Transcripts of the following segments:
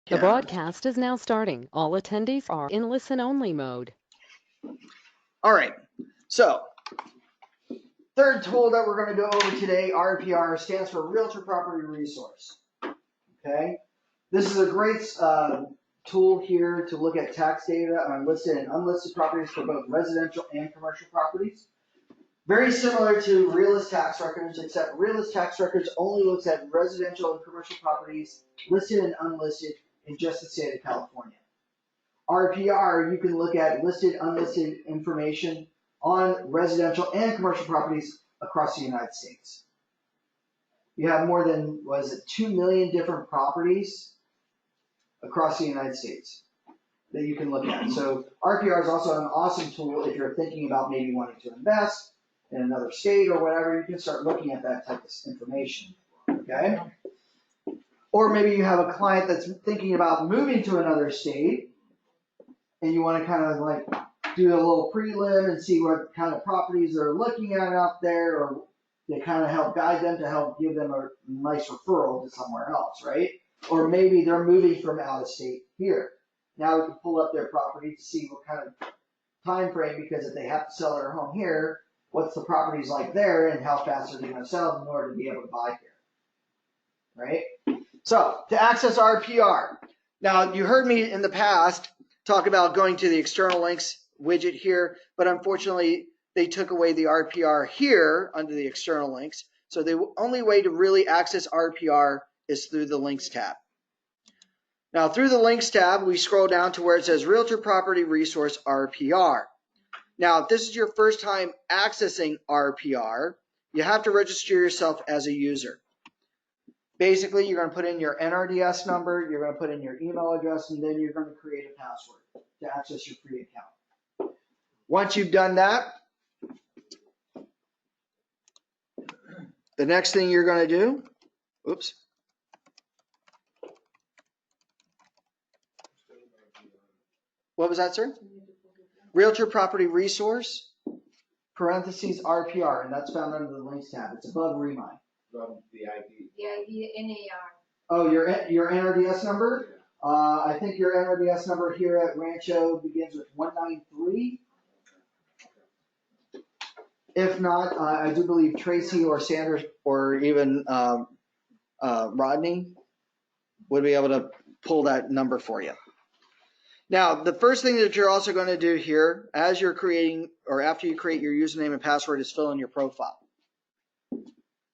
The broadcast is now starting. All attendees are in listen-only mode. All right, so third tool that we're going to go over today, RPR, stands for Realtor Property Resource. Okay, this is a great tool here to look at tax data on listed and unlisted properties for both residential and commercial properties. Very similar to Realist Tax Records, except Realist Tax Records only looks at residential and commercial properties listed and unlisted in just the state of California. RPR, you can look at listed, unlisted information on residential and commercial properties across the United States. You have more than, 2 million different properties across the United States that you can look at. So RPR is also an awesome tool if you're thinking about maybe wanting to invest in another state or whatever. You can start looking at that type of information, okay? Or maybe you have a client that's thinking about moving to another state and you want to kind of like do a little prelim and see what kind of properties they're looking at out there, or they kind of help guide them to help give them a nice referral to somewhere else, right? Or maybe they're moving from out of state here. Now we can pull up their property to see what kind of time frame, because if they have to sell their home here, what's the properties like there and how fast are they going to sell them in order to be able to buy here, right? So to access RPR, now you heard me in the past talk about going to the external links widget here, but unfortunately they took away the RPR here under the external links. So the only way to really access RPR is through the links tab. Now through the links tab, we scroll down to where it says Realtor Property Resource RPR. Now, if this is your first time accessing RPR, you have to register yourself as a user. Basically, you're going to put in your NRDS number, you're going to put in your email address, and then you're going to create a password to access your free account. Once you've done that, the next thing you're going to do, oops. What was that, sir? Realtor Property Resource, parentheses RPR, and that's found under the links tab. It's above Remind. From the ID. The ID NAR. Oh, your NRDS number? I think your NRDS number here at Rancho begins with 193. If not, I do believe Tracy or Sanders or even Rodney would be able to pull that number for you. Now, the first thing that you're also going to do here, as you're creating, or after you create your username and password, is fill in your profile.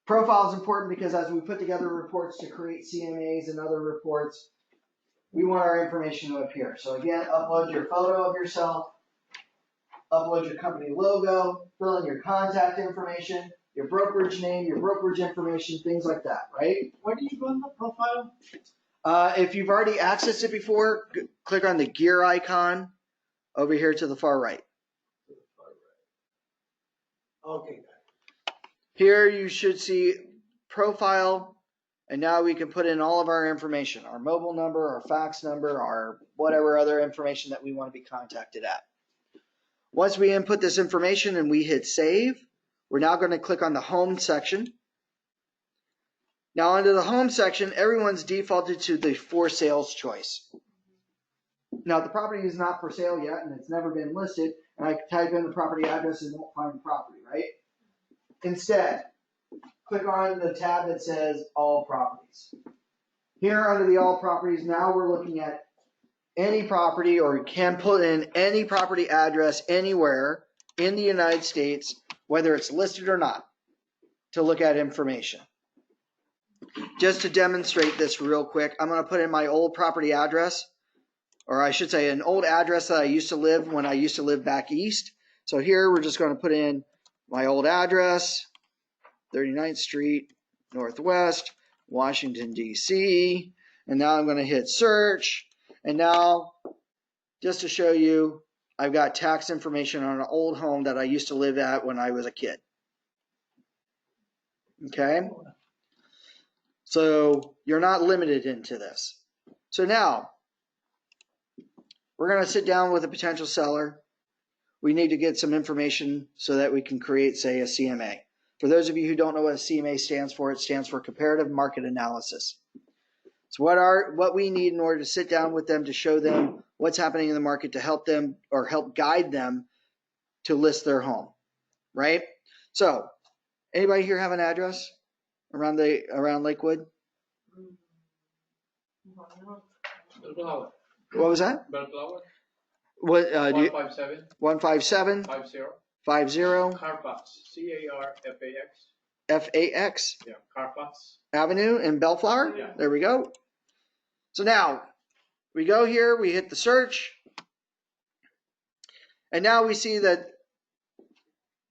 Profile is important because as we put together reports to create CMAs and other reports, we want our information to appear. So again, upload your photo of yourself, upload your company logo, fill in your contact information, your brokerage name, your brokerage information, things like that, right? Where do you go in the profile? If you've already accessed it before, click on the gear icon over here to the far right. Okay. Here you should see profile, and now we can put in all of our information, our mobile number, our fax number, our whatever other information that we want to be contacted at. Once we input this information and we hit save, we're now going to click on the home section. Now under the home section, everyone's defaulted to the for sales choice. Now the property is not for sale yet and it's never been listed, and I type in the property address and won't find the property, right? Instead, click on the tab that says all properties. Here under the all properties, now we're looking at any property, or can put in any property address anywhere in the United States, whether it's listed or not, to look at information. Just to demonstrate this real quick, I'm going to put in my old property address, or I should say an old address that I used to live when I used to live back east. So here we're just going to put in my old address, 39th Street, Northwest, Washington, D.C. And now I'm going to hit search. And now, just to show you, I've got tax information on an old home that I used to live at when I was a kid. Okay? So you're not limited into this. So now, we're going to sit down with a potential seller. We need to get some information so that we can create, say, a CMA. For those of you who don't know what a CMA stands for, it stands for Comparative Market Analysis. It's what we need in order to sit down with them to show them what's happening in the market to help them or help guide them to list their home, right? So, anybody here have an address around Lakewood? Bellflower. What was that? Bellflower. What 157 157 50 50 Carfax. CARFAX. FAX Yeah, Carfax. Avenue in Bellflower? Yeah. There we go. So now we go here, we hit the search, and now we see that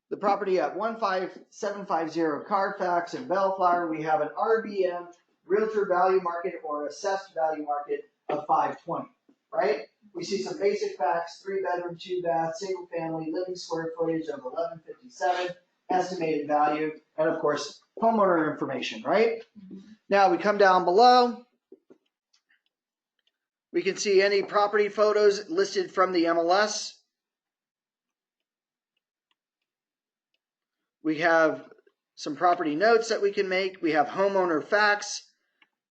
the property at 15750 Carfax in Bellflower, we have an RBM, Realtor Value Market or Assessed Value Market of 520, right? We see some basic facts: 3-bedroom, 2-bath, single family, living square footage of 1157, estimated value, and of course, homeowner information, right? Now we come down below. We can see any property photos listed from the MLS. We have some property notes that we can make. We have homeowner facts.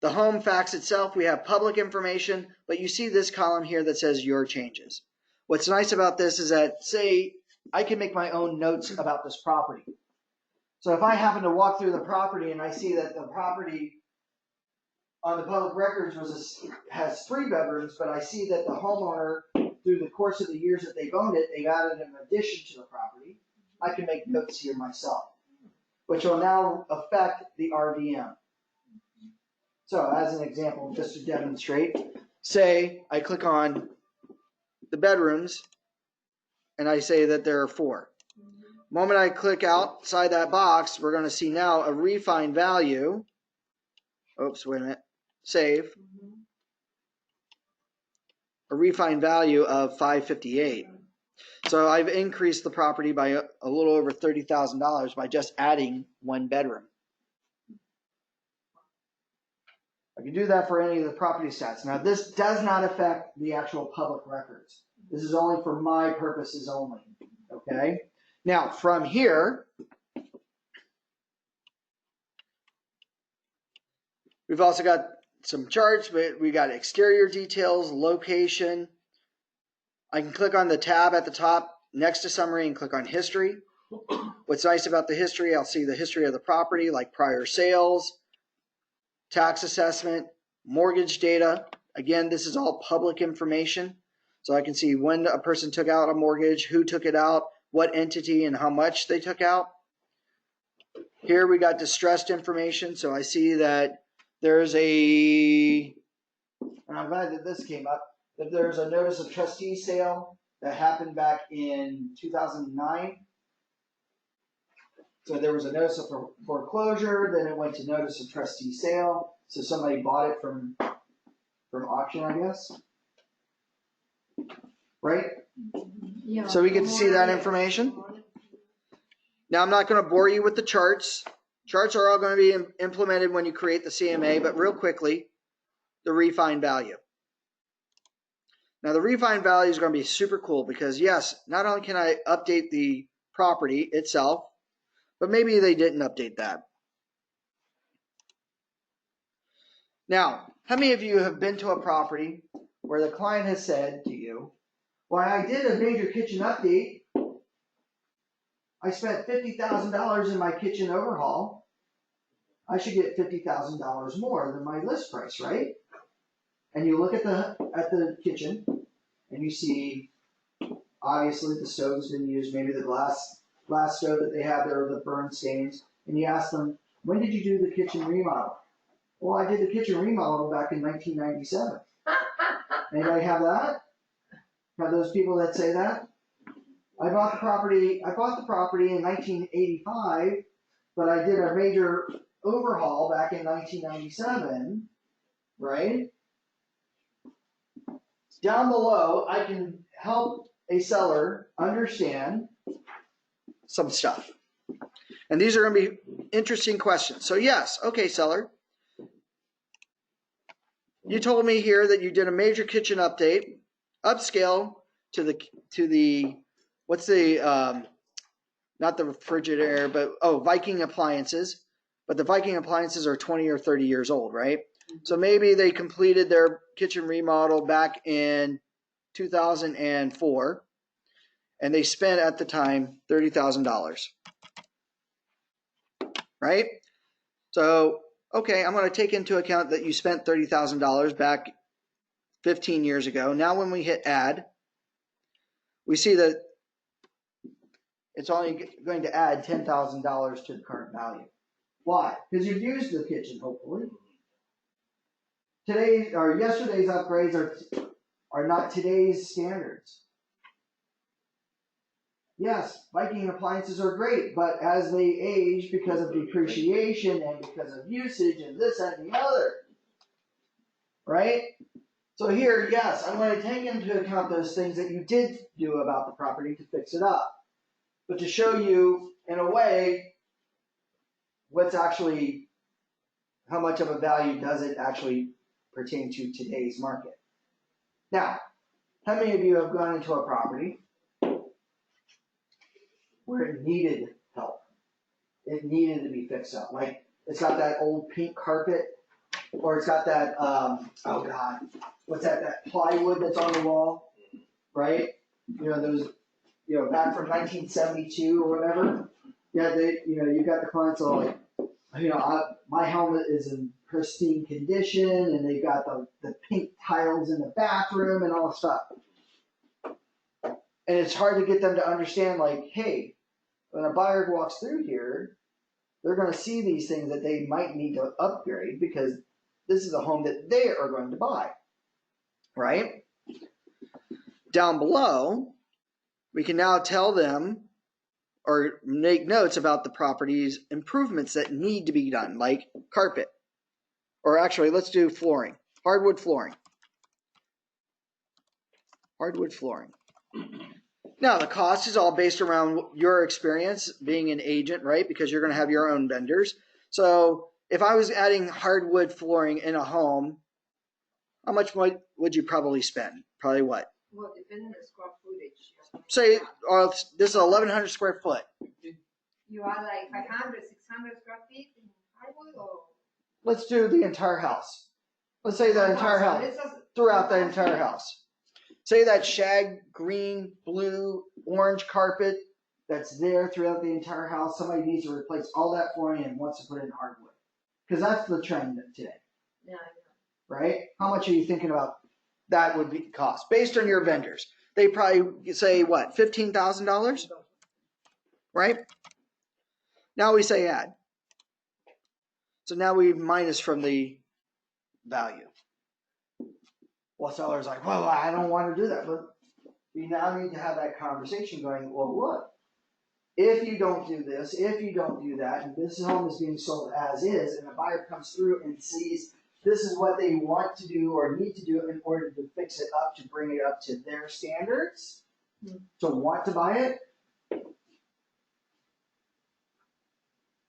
The home facts itself, we have public information, but you see this column here that says your changes. What's nice about this is that, say, I can make my own notes about this property. So if I happen to walk through the property and I see that the property on the public records has 3 bedrooms, but I see that the homeowner, through the course of the years that they've owned it, they've added an addition to the property, I can make notes here myself, which will now affect the RVM. So as an example, just to demonstrate, say I click on the bedrooms and I say that there are 4. The moment I click outside that box, we're going to see now a refined value. Oops, wait a minute. Save. A refined value of $558. So I've increased the property by a little over $30,000 by just adding 1 bedroom. I can do that for any of the property stats. Now, this does not affect the actual public records. This is only for my purposes only, okay? Now, from here, we've also got some charts, but we got exterior details, location. I can click on the tab at the top next to summary and click on history. What's nice about the history, I'll see the history of the property, like prior sales, tax assessment, mortgage data. Again, this is all public information. So I can see when a person took out a mortgage, who took it out, what entity, and how much they took out. Here we got distressed information. So I see that there's and I'm glad that this came up, that there's a notice of trustee sale that happened back in 2009. So there was a notice of foreclosure, then it went to notice of trustee sale. So somebody bought it from auction, I guess. Right? Yeah. So we get to see that information. Now I'm not going to bore you with the charts. Charts are all going to be implemented when you create the CMA, but real quickly, the refined value. Now the refined value is going to be super cool because yes, not only can I update the property itself, but maybe they didn't update that. Now, how many of you have been to a property where the client has said to you, well, I did a major kitchen update. I spent $50,000 in my kitchen overhaul. I should get $50,000 more than my list price, right? And you look at the kitchen and you see, obviously the stove's been used, maybe the glass stove that they have there, the burn stains, and you ask them, when did you do the kitchen remodel? Well, I did the kitchen remodel back in 1997. Anybody have that? Have those people that say that? I bought the property in 1985, but I did a major overhaul back in 1997, right? Down below, I can help a seller understand some stuff. And these are going to be interesting questions. So yes, okay, seller. You told me here that you did a major kitchen update, upscale to the what's the not the refrigerator, but Viking appliances. But the Viking appliances are 20 or 30 years old, right? So maybe they completed their kitchen remodel back in 2004, and they spent at the time $30,000, right? So, okay, I'm going to take into account that you spent $30,000 back 15 years ago. Now when we hit add, we see that it's only going to add $10,000 to the current value. Why? Because you've used the kitchen, hopefully. Today's or yesterday's upgrades are not today's standards. Yes, Viking appliances are great, but as they age because of depreciation and because of usage and this and the other, right? So here, yes, I'm going to take into account those things that you did do about the property to fix it up. But to show you, in a way, what's actually, how much of a value does it actually pertain to today's market. Now, how many of you have gone into a property where it needed help? It needed to be fixed up. Like, it's got that old pink carpet, or it's got that, oh God, what's that plywood that's on the wall, right? You know, those, you know, back from 1972 or whatever. Yeah, you got the clients all like, my helmet is in pristine condition, and they've got the pink tiles in the bathroom and all the stuff. And it's hard to get them to understand, like, hey, when a buyer walks through here, they're going to see these things that they might need to upgrade because this is a home that they are going to buy, right? Down below, we can now tell them or make notes about the property's improvements that need to be done, like carpet. Or actually, let's do flooring. Hardwood flooring. Hardwood flooring. Now, the cost is all based around your experience being an agent, right? Because you're going to have your own vendors. So if I was adding hardwood flooring in a home, how much would you probably spend? Probably what? Well, depending on the square footage. Say, this is 1,100 square foot. You are like 500, 600 square feet in hardwood, or? Let's do the entire house. Let's say the entire house, throughout the entire house. Say that shag, green, blue, orange carpet that's there throughout the entire house. Somebody needs to replace all that flooring and wants to put in hardwood. Because that's the trend today. Yeah, right? How much are you thinking about that would be cost? Based on your vendors. They probably say, what, $15,000? Right? Now we say add. So now we minus from the value. Well, seller's like, well, I don't want to do that. But you now need to have that conversation going, well, look, if you don't do this, if you don't do that, and this home is being sold as is, and the buyer comes through and sees this is what they want to do or need to do in order to fix it up, to bring it up to their standards, to want to buy it,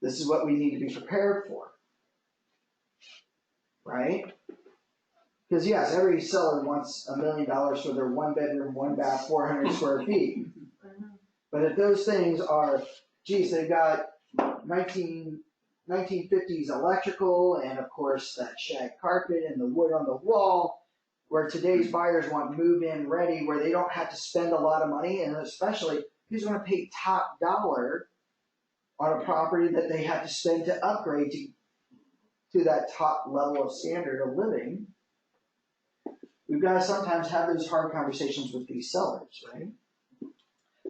this is what we need to be prepared for. Right? Because yes, every seller wants $1 million for their 1 bedroom, 1 bath, 400 square feet. But if those things are, geez, they've got 1950s electrical, and of course that shag carpet and the wood on the wall, where today's buyers want move-in ready, where they don't have to spend a lot of money, and especially who's going to pay top dollar on a property that they have to spend to upgrade to that top level of standard of living. We've got to sometimes have those hard conversations with these sellers, right?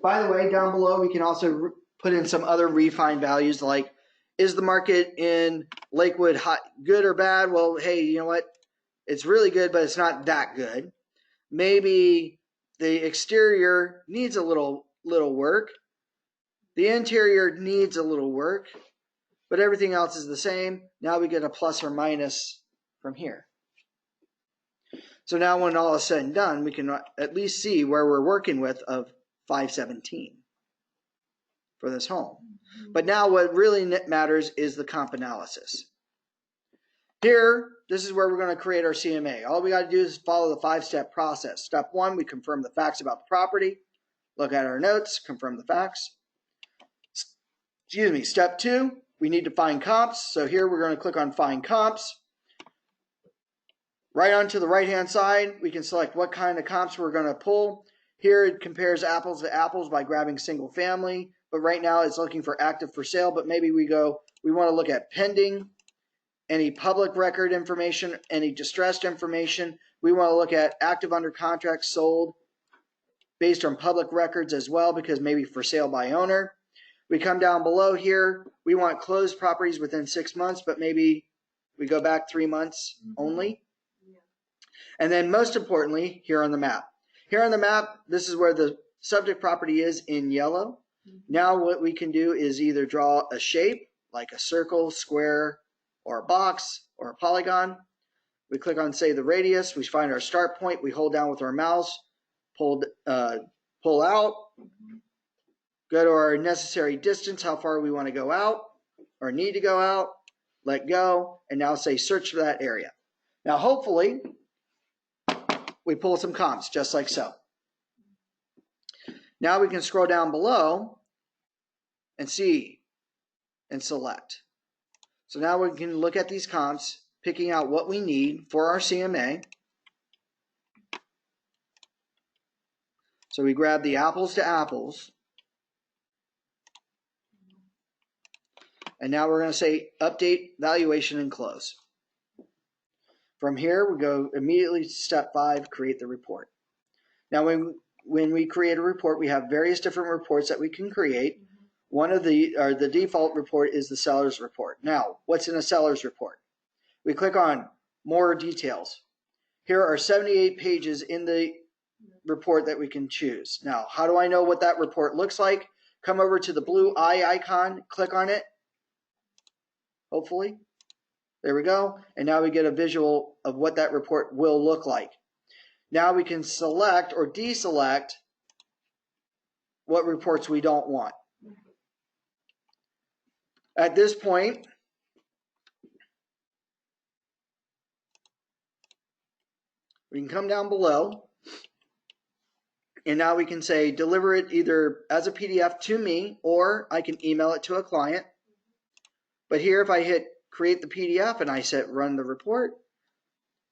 By the way, down below, we can also put in some other refined values like, is the market in Lakewood hot, good or bad? Well, hey, you know what? It's really good, but it's not that good. Maybe the exterior needs a little work. The interior needs a little work, but everything else is the same. Now we get a plus or minus from here. So now when all is said and done, we can at least see where we're working with of 517 for this home. But now what really matters is the comp analysis. Here, this is where we're going to create our CMA. All we got to do is follow the 5-step process. Step 1, we confirm the facts about the property. Look at our notes, confirm the facts. Step 2, we need to find comps. So here we're going to click on find comps. Right onto the right-hand side, we can select what kind of comps we're going to pull. Here it compares apples to apples by grabbing single family, but right now it's looking for active for sale, but maybe we want to look at pending, any public record information, any distressed information. We want to look at active under contract, sold, based on public records as well, because maybe for sale by owner. We come down below here, we want closed properties within 6 months, but maybe we go back 3 months only. And then most importantly, here on the map. Here on the map, this is where the subject property is in yellow. Now what we can do is either draw a shape, like a circle, square, or a box, or a polygon. We click on, say, the radius. We find our start point. We hold down with our mouse, pull out, go to our necessary distance, how far we want to go out, or need to go out, let go, and now say search for that area. Now hopefully, we pull some comps, just like so. Now we can scroll down below and see and select. So now we can look at these comps, picking out what we need for our CMA. So we grab the apples to apples. And now we're going to say update, valuation, and close. From here, we go immediately to step 5, create the report. Now, when we create a report, we have various different reports that we can create. One of the default report is the seller's report. Now, what's in a seller's report? We click on more details. Here are 78 pages in the report that we can choose. Now, how do I know what that report looks like? Come over to the blue eye icon, click on it. Hopefully. There we go. And now we get a visual of what that report will look like. Now we can select or deselect what reports we don't want. At this point, we can come down below, and now we can say deliver it either as a PDF to me, or I can email it to a client. But here, if I hit create the PDF and I set run the report,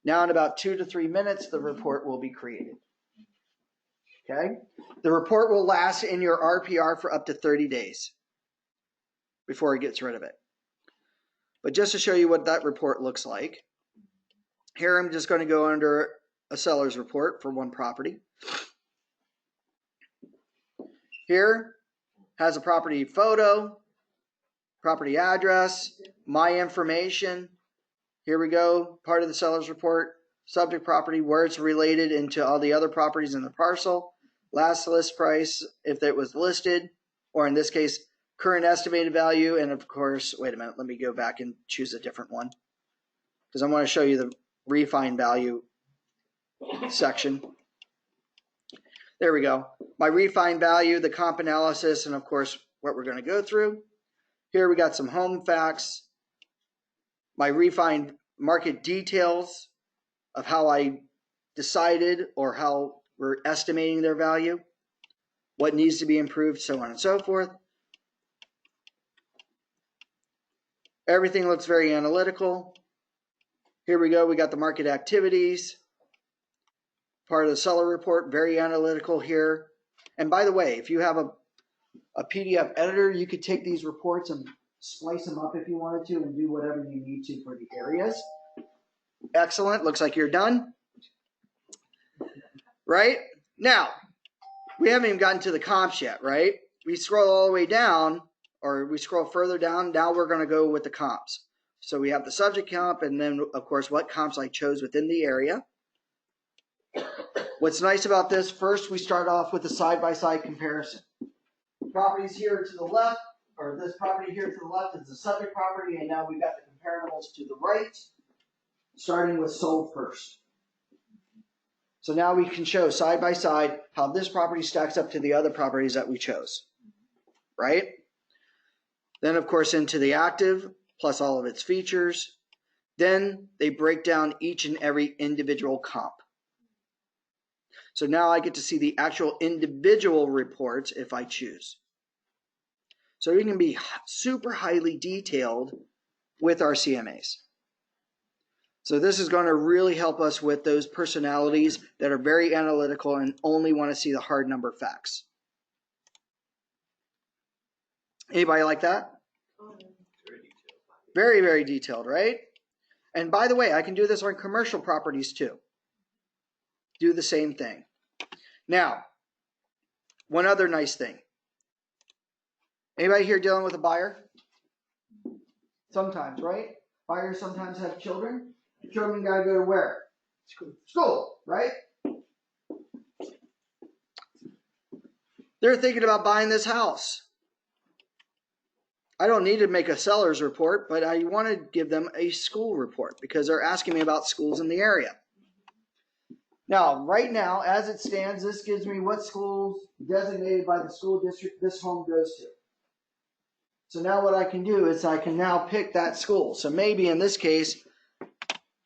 now in about 2 to 3 minutes, the report will be created. Okay? The report will last in your RPR for up to 30 days before it gets rid of it. But just to show you what that report looks like, here I'm just going to go under a seller's report for one property. Here has a property photo, property address, my information. Here we go, part of the seller's report, subject property, where it's related into all the other properties in the parcel, last list price, if it was listed, or in this case, current estimated value, and of course, wait a minute, let me go back and choose a different one, because I want to show you the refined value section. There we go. My refined value, the comp analysis, and of course, what we're going to go through. Here we got some home facts, my refined market details of how I decided or how we're estimating their value, what needs to be improved, so on and so forth. Everything looks very analytical. Here we go. We got the market activities. Part of the seller report, very analytical here. And by the way, if you have a PDF editor, you could take these reports and splice them up if you wanted to and do whatever you need to for the areas. Excellent. Looks like you're done. Right? Now, we haven't even gotten to the comps yet, right? We scroll all the way down, or we scroll further down. Now we're going to go with the comps. So we have the subject comp, and then, of course, what comps I chose within the area. What's nice about this, first we start off with a side-by-side comparison. Properties here to the left, or this property here to the left is the subject property, and now we've got the comparables to the right, starting with sold first. So now we can show side-by-side how this property stacks up to the other properties that we chose, right? Then, of course, into the active, plus all of its features. Then they break down each and every individual comp. So now I get to see the actual individual reports if I choose. So we can be super highly detailed with our CMAs. So this is going to really help us with those personalities that are very analytical and only want to see the hard number facts. Anybody like that? Very, very detailed, right? And by the way, I can do this on commercial properties too. Do the same thing. Now, one other nice thing. Anybody here dealing with a buyer? Sometimes, right? Buyers sometimes have children. Children gotta go to where? School, right? They're thinking about buying this house. I don't need to make a seller's report, but I want to give them a school report because they're asking me about schools in the area. Now, right now, as it stands, this gives me what schools designated by the school district this home goes to. So now what I can do is I can now pick that school. So maybe in this case,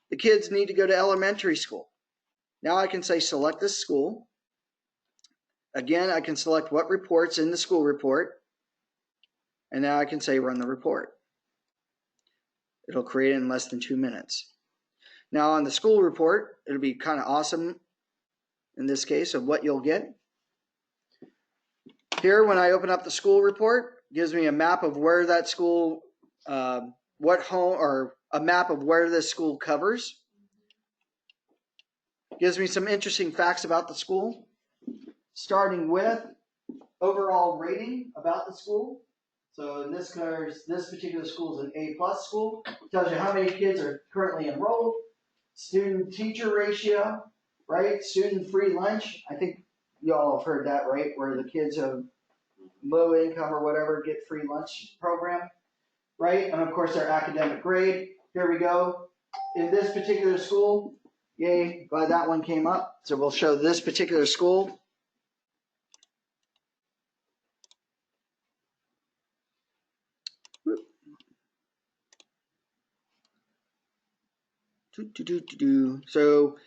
the kids need to go to elementary school. Now I can say select this school. Again, I can select what reports in the school report. And now I can say run the report. It'll create it in less than 2 minutes. Now on the school report, it'll be kind of awesome in this case of what you'll get. Here, when I open up the school report, it gives me a map of where that school, what home, or a map of where this school covers. It gives me some interesting facts about the school, starting with overall rating about the school. So in this case, this particular school is an A+ school. It tells you how many kids are currently enrolled, student-teacher ratio, right? Student free lunch. I think you all have heard that, right? Where the kids of low income or whatever get free lunch program, right? And of course their academic grade. Here we go. In this particular school, yay, glad that one came up. So we'll show this particular school. So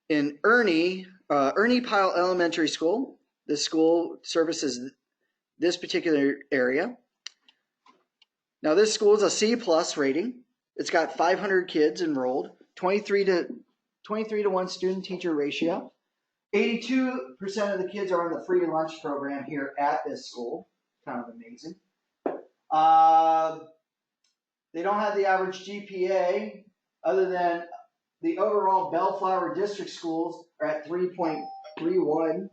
in Ernie Pyle Elementary School, this school services this particular area. Now this school is a C+ rating. It's got 500 kids enrolled, 23 to 1 student-teacher ratio. 82% of the kids are on the free lunch program here at this school. Kind of amazing. They don't have the average GPA, other than the overall Bellflower District schools are at 3.31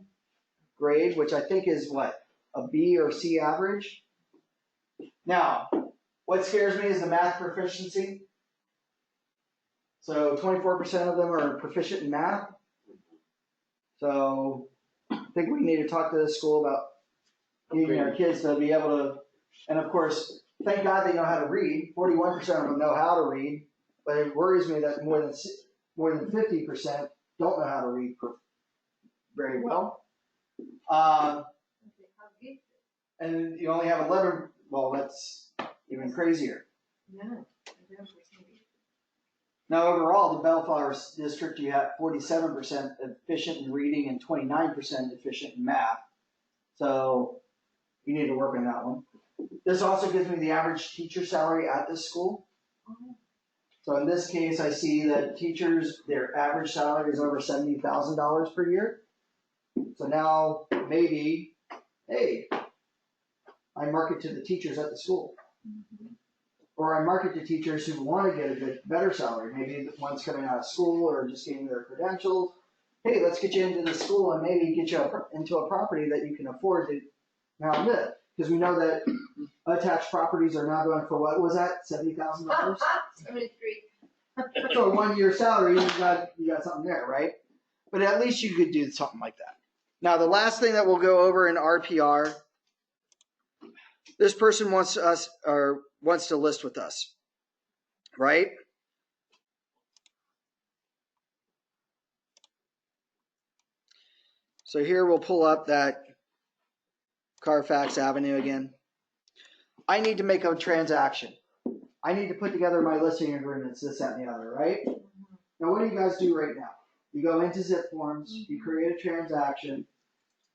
grade, which I think is what, a B or C average. Now, what scares me is the math proficiency. So 24% of them are proficient in math. So I think we need to talk to the school about getting our kids to be able to, and of course, thank God they know how to read. 41% of them know how to read, but it worries me that more than 50% don't know how to read very well. And you only have 11, well, that's even crazier. Now overall, the Bellflower District, you have 47% efficient in reading and 29% efficient in math. So you need to work on that one. This also gives me the average teacher salary at this school. So in this case, I see that teachers, their average salary is over $70,000 per year. So now maybe, hey, I market to the teachers at the school. Or I market to teachers who want to get a bit better salary. Maybe the one's coming out of school or just getting their credentials. Hey, let's get you into the school and maybe get you into a property that you can afford to now live. Because we know that attached properties are now going for, what was that, $70,000? 73. So 1 year salary, you got something there, right? But at least you could do something like that. Now the last thing that we'll go over in RPR, this person wants to list with us, right? So here we'll pull up that Carfax Avenue again. I need to make a transaction. I need to put together my listing agreements, this, that, and the other, right? Now, what do you guys do right now? You go into Zip Forms, you create a transaction,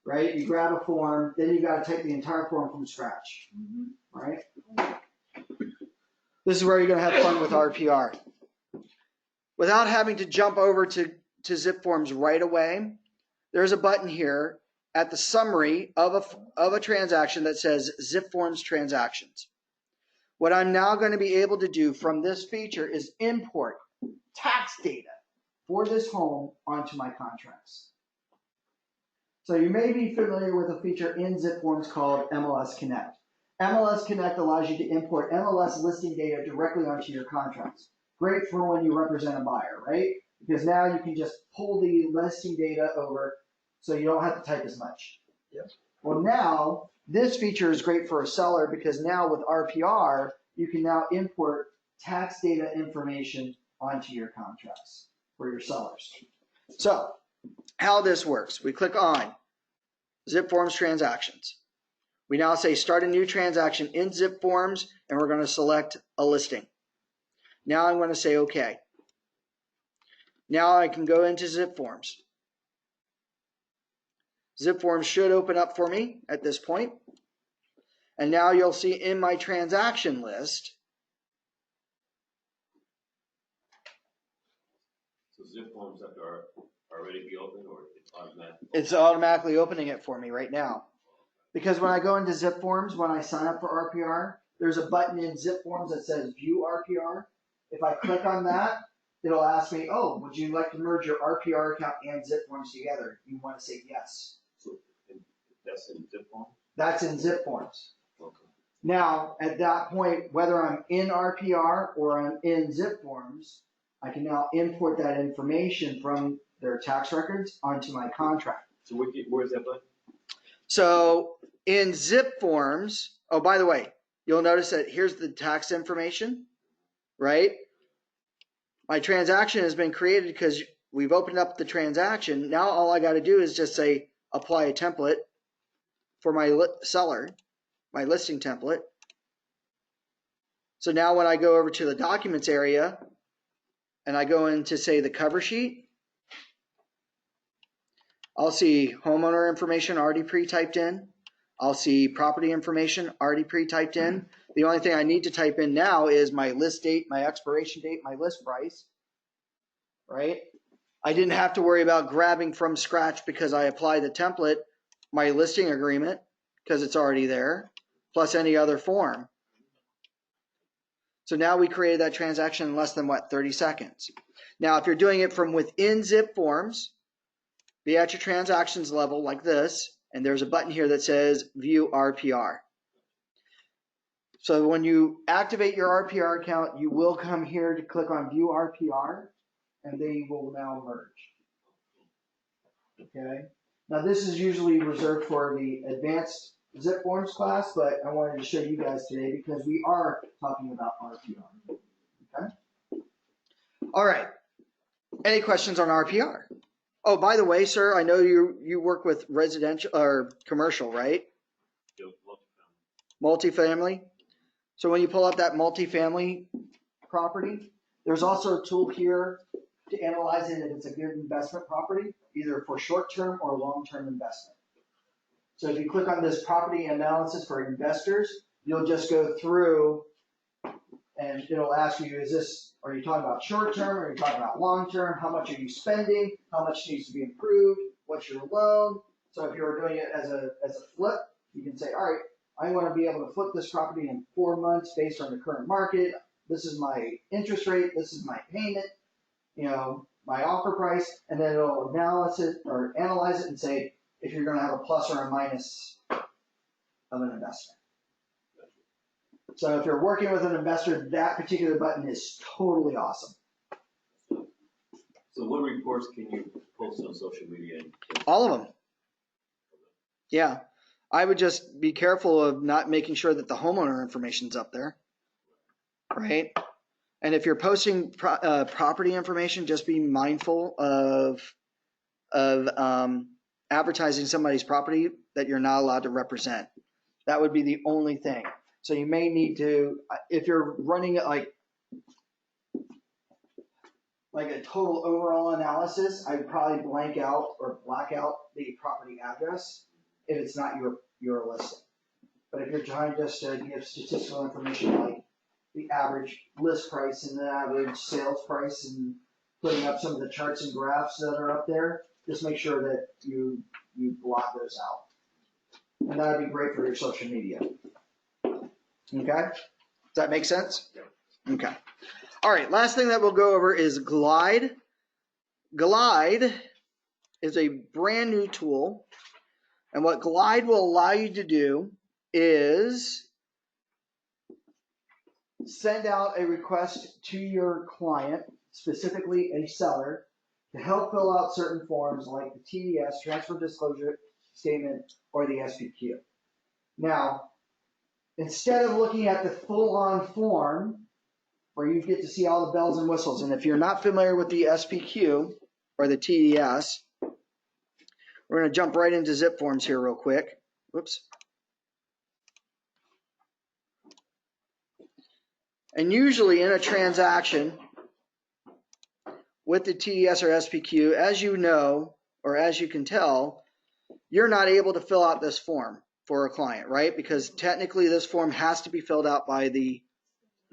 right? You grab a form, then you got to type the entire form from scratch, right? This is where you're going to have fun with RPR. without having to jump over to zip forms right away, there's a button here at the summary of a transaction that says zip forms transactions. What I'm now going to be able to do from this feature is import tax data for this home onto my contracts. So you may be familiar with a feature in zip forms called MLS Connect. MLS Connect allows you to import MLS listing data directly onto your contracts. Great for when you represent a buyer, right? Because now you can just pull the listing data over so you don't have to type as much. Yep. Well, now this feature is great for a seller because now with RPR, you can now import tax data information onto your contracts for your sellers. So how this works, we click on Zip Forms Transactions. We now say start a new transaction in Zip Forms, and we're going to select a listing. Now I'm going to say OK. Now I can go into Zip Forms. Zip Forms should open up for me at this point. And now you'll see in my transaction list. So Zip Forms have to already be open, or it's automatic? It's automatically opening it for me right now. Because when I go into Zip Forms, when I sign up for RPR, there's a button in Zip Forms that says View RPR. If I click on that, it'll ask me, oh, would you like to merge your RPR account and Zip Forms together? You want to say yes. So that's in Zip Forms? That's in Zip Forms. Okay. Now, at that point, whether I'm in RPR or I'm in Zip Forms, I can now import that information from their tax records onto my contract. So where's that button? So in Zip Forms, oh, by the way, you'll notice that here's the tax information, right? My transaction has been created because we've opened up the transaction. Now all I got to do is just say apply a template for my seller, my listing template. So now when I go over to the documents area and I go into, say, the cover sheet, I'll see homeowner information already pre-typed in. I'll see property information already pre-typed in. The only thing I need to type in now is my list date, my expiration date, my list price, right? I didn't have to worry about grabbing from scratch because I applied the template, my listing agreement, because it's already there, plus any other form. So now we created that transaction in less than, 30 seconds. Now, if you're doing it from within Zip Forms, be at your transactions level like this, and there's a button here that says View RPR. So when you activate your RPR account, you will come here to click on View RPR, and they will now merge. Okay. Now this is usually reserved for the advanced Zip Forms class, but I wanted to show you guys today because we are talking about RPR. Okay. All right. Any questions on RPR? Oh, by the way, sir, I know you work with residential or commercial, right? Multifamily. So when you pull up that multifamily property, there's also a tool here to analyze it if it's a good investment property, either for short-term or long-term investment. So if you click on this property analysis for investors, you'll just go through and it'll ask you, are you talking about short-term? Are you talking about long-term? How much are you spending? How much needs to be improved? What's your loan? So if you're doing it as a flip, you can say, all right, I want to be able to flip this property in 4 months based on the current market. This is my interest rate. This is my payment, my offer price. And then it'll analyze it and say if you're going to have a plus or a minus of an investment. So if you're working with an investor, that particular button is totally awesome. So what reports can you post on social media? All of them. Yeah. I would just be careful of not making sure that the homeowner information's up there, right? And if you're posting property information, just be mindful of advertising somebody's property that you're not allowed to represent. That would be the only thing. So you may need to, if you're running it like a total overall analysis, I'd probably blank out or black out the property address if it's not your listing. But if you're trying just to give statistical information like the average list price and the average sales price and putting up some of the charts and graphs that are up there, just make sure that you blot those out. And that would be great for your social media. Okay? Does that make sense? Okay. All right, last thing that we'll go over is Glide. Glide is a brand new tool. And what Glide will allow you to do is send out a request to your client, specifically a seller, to help fill out certain forms like the TDS, Transfer Disclosure Statement, or the SPQ. Now, instead of looking at the full-on form, where you get to see all the bells and whistles, and if you're not familiar with the SPQ, or the TDS, we're going to jump right into zip forms here real quick. Whoops. And usually in a transaction with the TDS or SPQ, as you know, or as you can tell, you're not able to fill out this form for a client, right? Because technically this form has to be filled out by the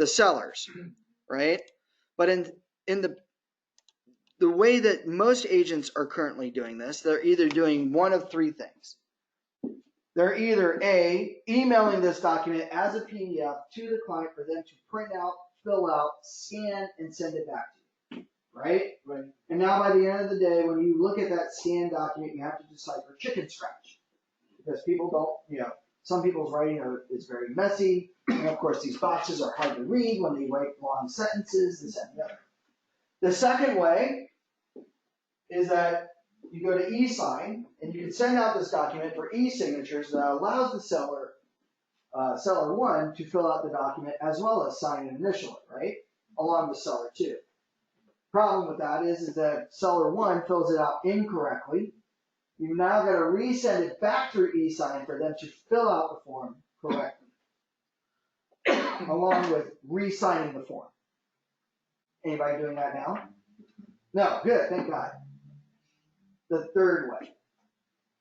sellers, right? But in the way that most agents are currently doing this, they're either doing one of three things. They're either A, emailing this document as a PDF to the client for them to print out, fill out, scan, and send it back to you, right? Right. And now by the end of the day, when you look at that scanned document, you have to decipher chicken scratch. Because people don't, some people's writing is very messy. And of course, these boxes are hard to read when they write long sentences, this and the other. The second way is that you go to e-sign, and you can send out this document for e-signatures that allows the seller one to fill out the document as well as sign and initial it, right? Along with seller two. Problem with that is that seller one fills it out incorrectly. You've now got to resend it back through e-sign for them to fill out the form correctly, along with re-signing the form. Anybody doing that now? No, good, thank God. The third way,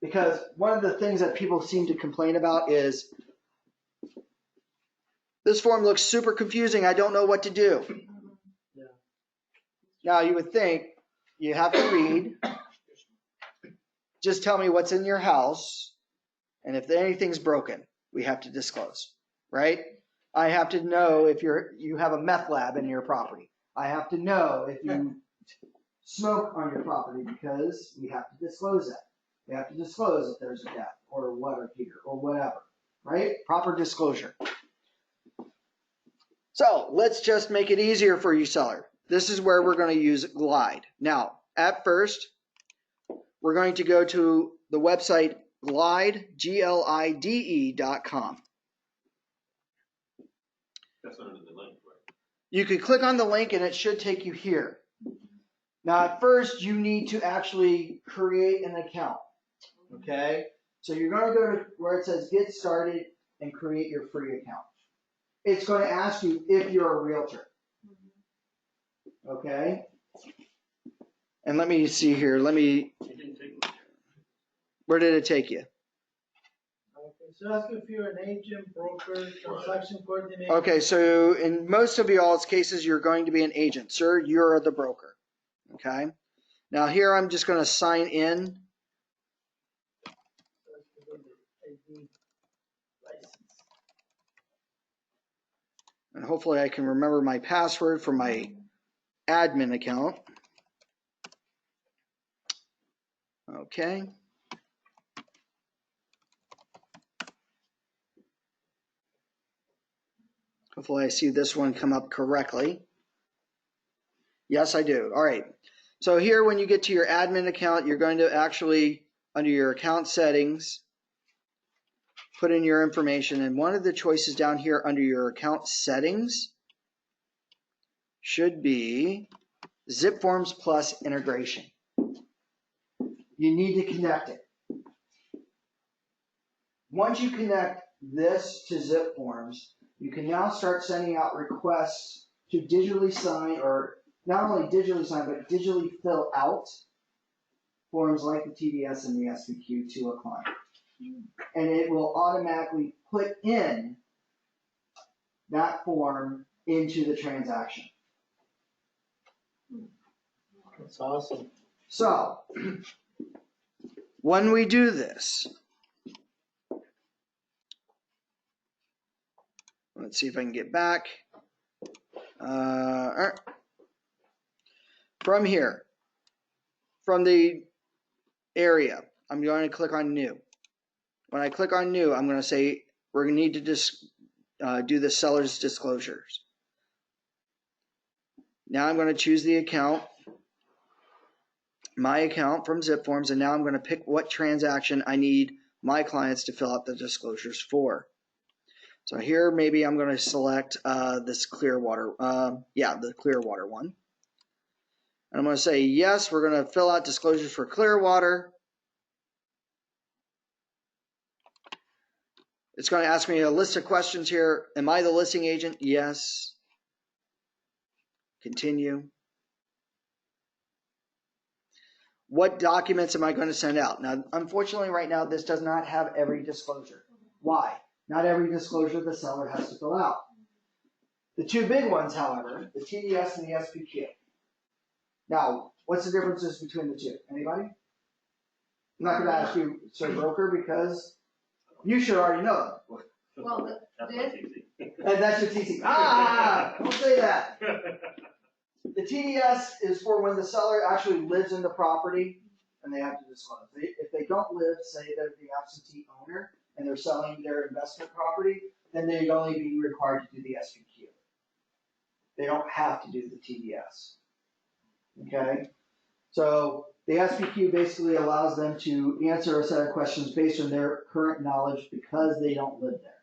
because one of the things that people seem to complain about is, this form looks super confusing, I don't know what to do. Yeah. Now you would think you have to read, just tell me what's in your house, and if anything's broken, we have to disclose, right? I have to know if you have a meth lab in your property. I have to know if you smoke on your property, because we have to disclose that. We have to disclose if there's a death or a water heater or whatever, right? Proper disclosure. So let's just make it easier for you, seller. This is where we're going to use Glide. Now, at first, we're going to go to the website glide, glide.com. That's under the link, right? You can click on the link and it should take you here. Now, at first, you need to actually create an account, okay? So you're going to go to where it says Get Started and create your free account. It's going to ask you if you're a realtor, okay? And let me see here. It didn't take much. Where did it take you? Okay, so ask if you're an agent, broker, transaction coordinator. Okay, so in most of y'all's cases, you're going to be an agent. Sir, you're the broker, okay? Now here, I'm just going to sign in. And hopefully I can remember my password for my admin account. Okay. Hopefully I see this one come up correctly. Yes, I do. All right. So here, when you get to your admin account, you're going to actually, under your account settings, put in your information. And one of the choices down here under your account settings should be Zip Forms Plus Integration. You need to connect it. Once you connect this to Zip Forms, you can now start sending out requests to digitally sign, or not only digitally sign, but digitally fill out forms like the TDS and the SPQ to a client. And it will automatically put in that form into the transaction. That's awesome. So, when we do this, let's see if I can get back. From here, from the area, I'm going to click on New. When I click on New, I'm going to say we're going to need to just do the seller's disclosures. Now I'm going to choose the account, my account from Zip Forms, and now I'm going to pick what transaction I need my clients to fill out the disclosures for. So here, maybe I'm going to select this Clearwater, the Clearwater one. And I'm going to say, yes, we're going to fill out disclosures for Clearwater. It's going to ask me a list of questions here. Am I the listing agent? Yes. Continue. What documents am I going to send out? Now, unfortunately, right now, this does not have every disclosure. Why? Not every disclosure the seller has to fill out. The two big ones, however, the TDS and the SPQ. Now, what's the differences between the two? Anybody? I'm not going to ask you, Sir Broker, because you should already know them. Well, That's my easy. And that's your TC. Don't say that. The TDS is for when the seller actually lives in the property and they have to disclose. If they don't live, say they're the absentee owner and they're selling their investment property, then they'd only be required to do the SPQ. They don't have to do the TDS. Okay? So the SPQ basically allows them to answer a set of questions based on their current knowledge because they don't live there.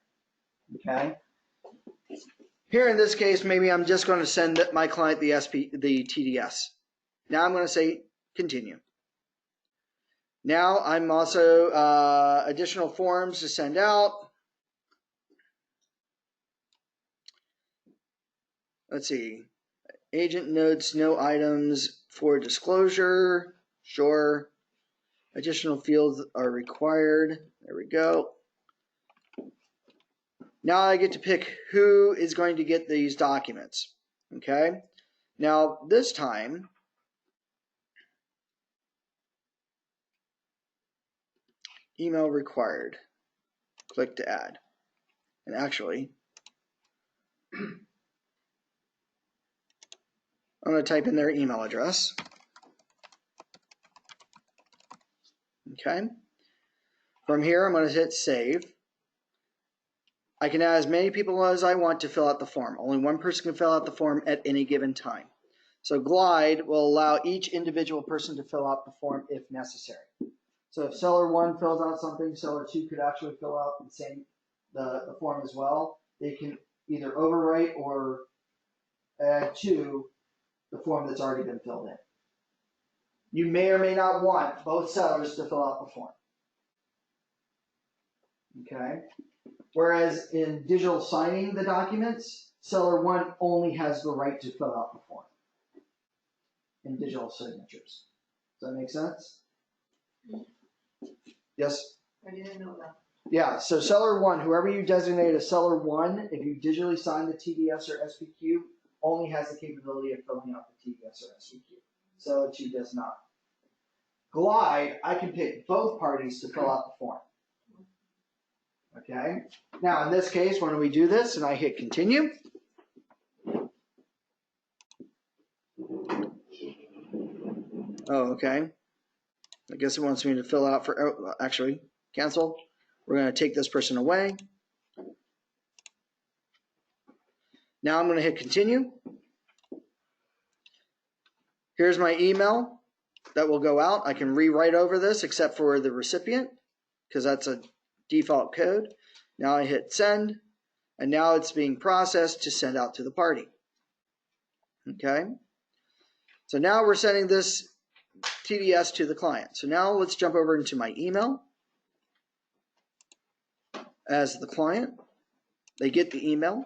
Okay? Here in this case, maybe I'm just going to send my client the TDS. Now I'm going to say continue. Now I'm also additional forms to send out. Let's see. Agent notes no items for disclosure. Sure. Additional fields are required. There we go. Now I get to pick who is going to get these documents. Okay. Now this time, email required. Click to add. And actually, I'm going to type in their email address. Okay. From here, I'm going to hit save. I can add as many people as I want to fill out the form. Only one person can fill out the form at any given time. So Glide will allow each individual person to fill out the form if necessary. So if seller 1 fills out something, seller 2 could actually fill out the form as well. They can either overwrite or add to the form that's already been filled in. You may or may not want both sellers to fill out the form. Okay? Whereas in digital signing the documents, seller 1 only has the right to fill out the form in digital signatures. Does that make sense? Yes? I didn't know that. Yeah, so seller 1, whoever you designate as seller 1, if you digitally sign the TDS or SPQ, only has the capability of filling out the TDS or SPQ. Seller 2 does not. Glide, I can pick both parties to fill out the form. Okay? Now, in this case, when we do this and I hit continue, oh, okay. I guess it wants me to fill out for, actually, cancel. We're going to take this person away. Now I'm going to hit continue. Here's my email that will go out. I can rewrite over this except for the recipient because that's a default code. Now I hit send, and now it's being processed to send out to the party. Okay. So now we're sending this TDS to the client. So now let's jump over into my email. As the client, they get the email.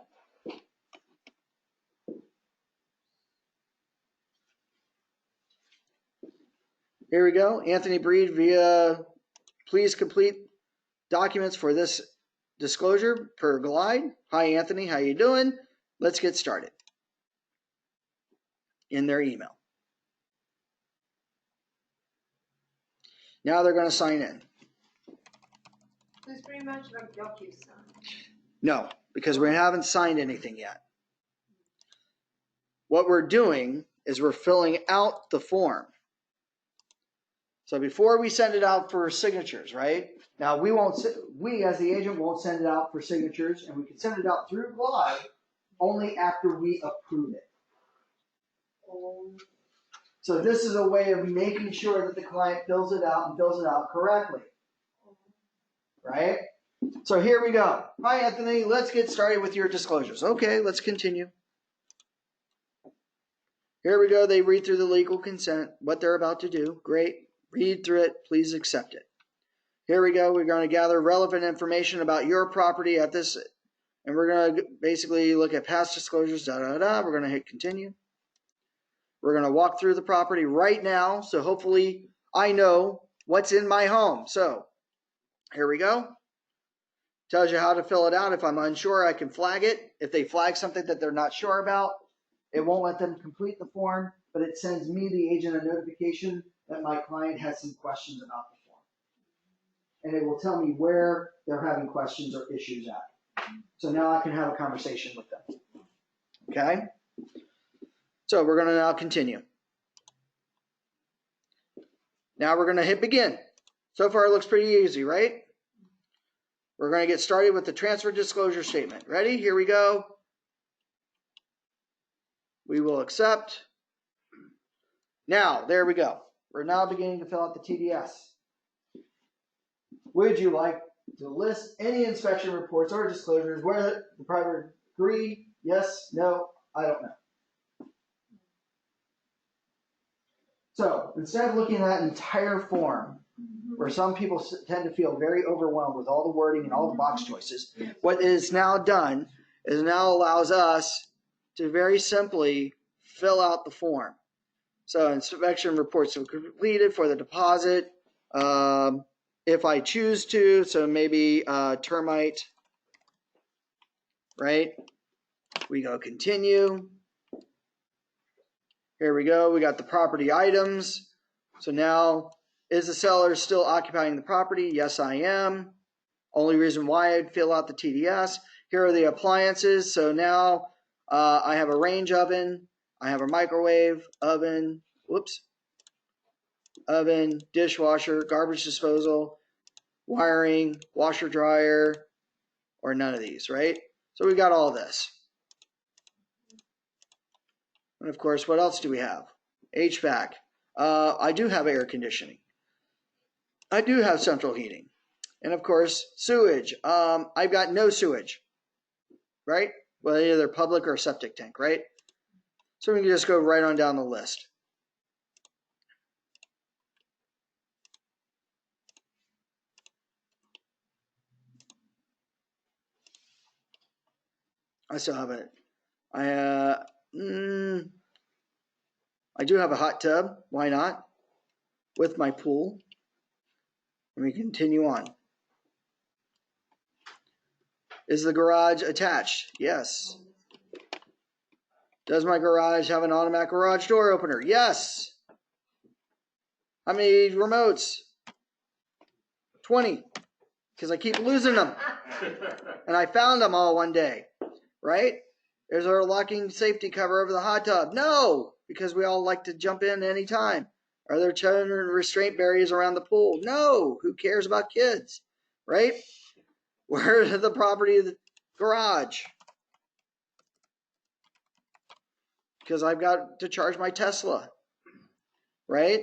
Here we go. Anthony Breed via please complete documents for this disclosure per Glide. Hi Anthony, how you doing? Let's get started. In their email. Now they're going to sign in. So it's pretty much like DocuSign. No, because we haven't signed anything yet. What we're doing is we're filling out the form. So before we send it out for signatures, right? Now we as the agent won't send it out for signatures, and we can send it out through Glide only after we approve it. So this is a way of making sure that the client fills it out and fills it out correctly. Right? So here we go. Hi, Anthony. Let's get started with your disclosures. Okay, let's continue. Here we go. They read through the legal consent, what they're about to do. Great. Read through it. Please accept it. Here we go. We're going to gather relevant information about your property at this, and we're going to basically look at past disclosures. We're going to hit continue. We're going to walk through the property right now, so hopefully I know what's in my home. So here we go. Tells you how to fill it out. If I'm unsure, I can flag it. If they flag something that they're not sure about, it won't let them complete the form, but it sends me, the agent, a notification that my client has some questions about the form. And it will tell me where they're having questions or issues at. So now I can have a conversation with them. Okay? So we're going to now continue. Now we're going to hit begin. So far it looks pretty easy, right? We're going to get started with the transfer disclosure statement. Ready? Here we go. We will accept. Now, there we go. We're now beginning to fill out the TDS. Would you like to list any inspection reports or disclosures where the private agree? Yes, no, I don't know. So instead of looking at that entire form, where some people tend to feel very overwhelmed with all the wording and all the box choices, what is now done is now allows us to very simply fill out the form. So inspection reports are completed for the deposit. If I choose to, so maybe termite, right? We go continue. Here we go. We got the property items. So now, is the seller still occupying the property? Yes, I am. Only reason why I'd fill out the TDS. Here are the appliances. So now I have a range oven. I have a microwave, oven, oven, dishwasher, garbage disposal, wiring, washer dryer, or none of these, right? So we got all this. And of course, what else do we have? HVAC. I do have air conditioning. I do have central heating. And of course, sewage. I've got no sewage, right? Well, either public or septic tank, right? So we can just go right on down the list. I still have it. I do have a hot tub. Why not? With my pool. Let me continue on. Is the garage attached? Yes. Does my garage have an automatic garage door opener? Yes. How many remotes? 20. Because I keep losing them. And I found them all one day. Right? Is there a locking safety cover over the hot tub? No. Because we all like to jump in any time. Are there chain restraint barriers around the pool? No. Who cares about kids? Right? Where's the property of the garage? Because I've got to charge my Tesla. Right?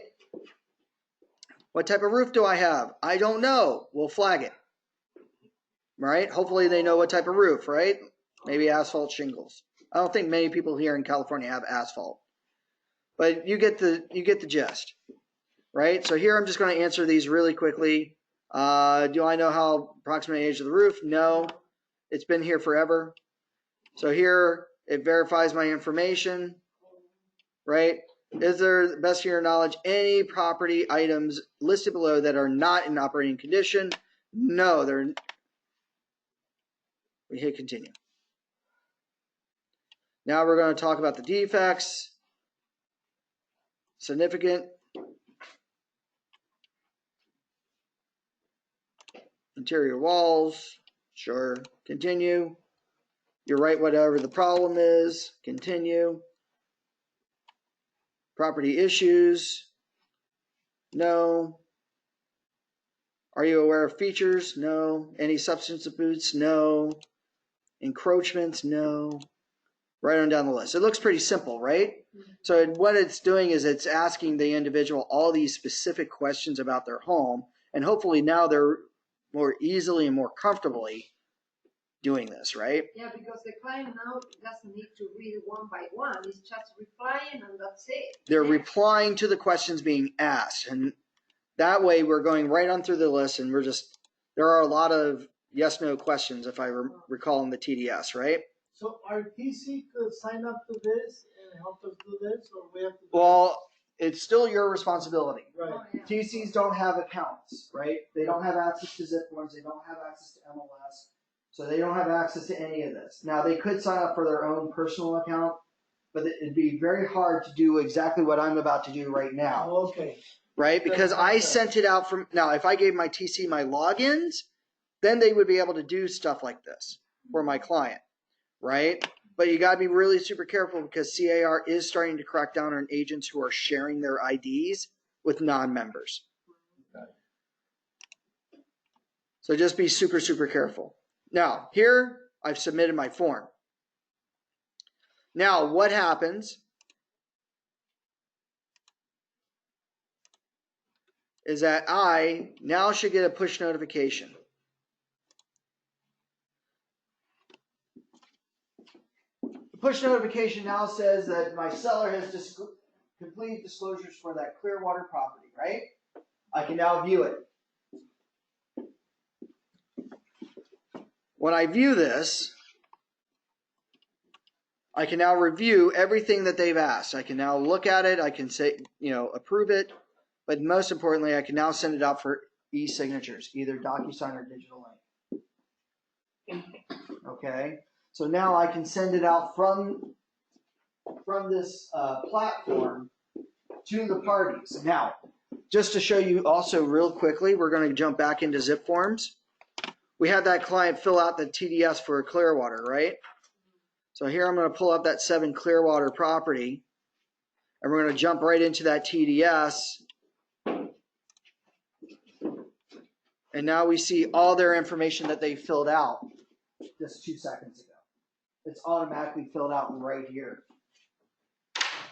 What type of roof do I have? I don't know. We'll flag it. Right? Hopefully they know what type of roof, right? Maybe asphalt shingles. I don't think many people here in California have asphalt. But you get the gist. Right? So here I'm just going to answer these really quickly. Do I know how approximate age of the roof? No. It's been here forever. So here it verifies my information. Right? Is there, best of your knowledge, any property items listed below that are not in operating condition? No, they're. We hit continue. Now we're going to talk about the defects. Significant. Interior walls, sure, continue. You're right, whatever the problem is, continue. Property issues, no. Are you aware of features? No. Any substance abuse? No. Encroachments? No. Right on down the list. It looks pretty simple, right? So what it's doing is it's asking the individual all these specific questions about their home, and hopefully now they're more easily and more comfortably doing this, right? Yeah, because the client now doesn't need to read one by one. It's just replying and that's it. They're replying to the questions being asked, and that way we're going right on through the list, and there are a lot of yes/no questions if I recall in the TDS, right? So our TC could sign up to this and help us do this, or we have to? Well, it's still your responsibility. Right. Oh, yeah. TCs don't have accounts, right? They don't have access to zip forms. They don't have access to MLS. So they don't have access to any of this. Now, they could sign up for their own personal account, but it'd be very hard to do exactly what I'm about to do right now, Oh, okay. right? Because I sent it out from, now if I gave my TC my logins, then they would be able to do stuff like this for my client, right? But you got to be really super careful because CAR is starting to crack down on agents who are sharing their IDs with non-members. So just be super, super careful. Now, here I've submitted my form. Now, what happens is that I now should get a push notification. The push notification now says that my seller has completed disclosures for that Clearwater property, right? I can now view it. When I view this, I can now review everything that they've asked. I can now look at it. I can say, approve it. But most importantly, I can now send it out for e-signatures, either DocuSign or digital link. Okay. So now I can send it out from this platform to the parties. Now, just to show you also real quickly, we're going to jump back into zip forms. We had that client fill out the TDS for Clearwater, right? So here I'm going to pull up that 7 Clearwater property, and we're going to jump right into that TDS. And now we see all their information that they filled out just 2 seconds ago. It's automatically filled out right here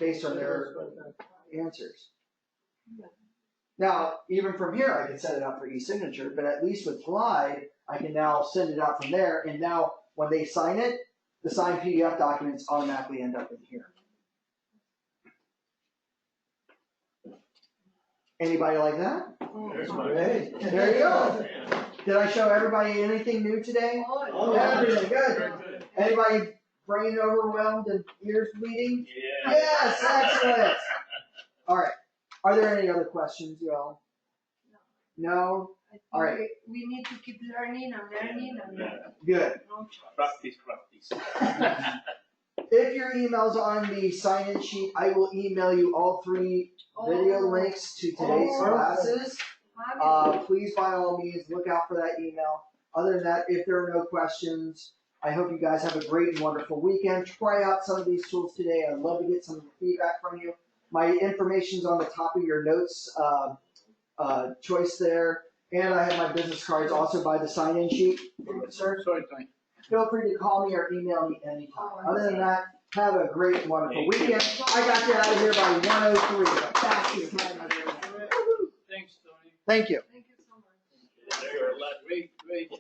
based on their answers. Now, even from here, I can set it up for e-signature, but at least with Glide, I can now send it out from there, and now when they sign it, the signed PDF documents automatically end up in here. Anybody like that? There's my. There you go. Did I show everybody anything new today? Oh, Yeah, everything good. Very good. Anybody brain overwhelmed and ears bleeding? Yeah. Yes, excellent. All right. Are there any other questions, y'all? No? I think All right. we need to keep learning and learning and Good. no choice. Practice. If your email's on the sign-in sheet, I will email you all 3 video links to today's classes. Please, by all means, look out for that email. Other than that, if there are no questions, I hope you guys have a great and wonderful weekend. Try out some of these tools today. I'd love to get some feedback from you. My information's on the top of your notes choice there. And I have my business cards also by the sign-in sheet. Sir, Sorry, Tony. feel free to call me or email me anytime. Other than that, have a great and wonderful weekend. I got you out of here by 1:03. Fastest time I've ever had. Thanks, Tony. Thank you. Thank you so much. Great.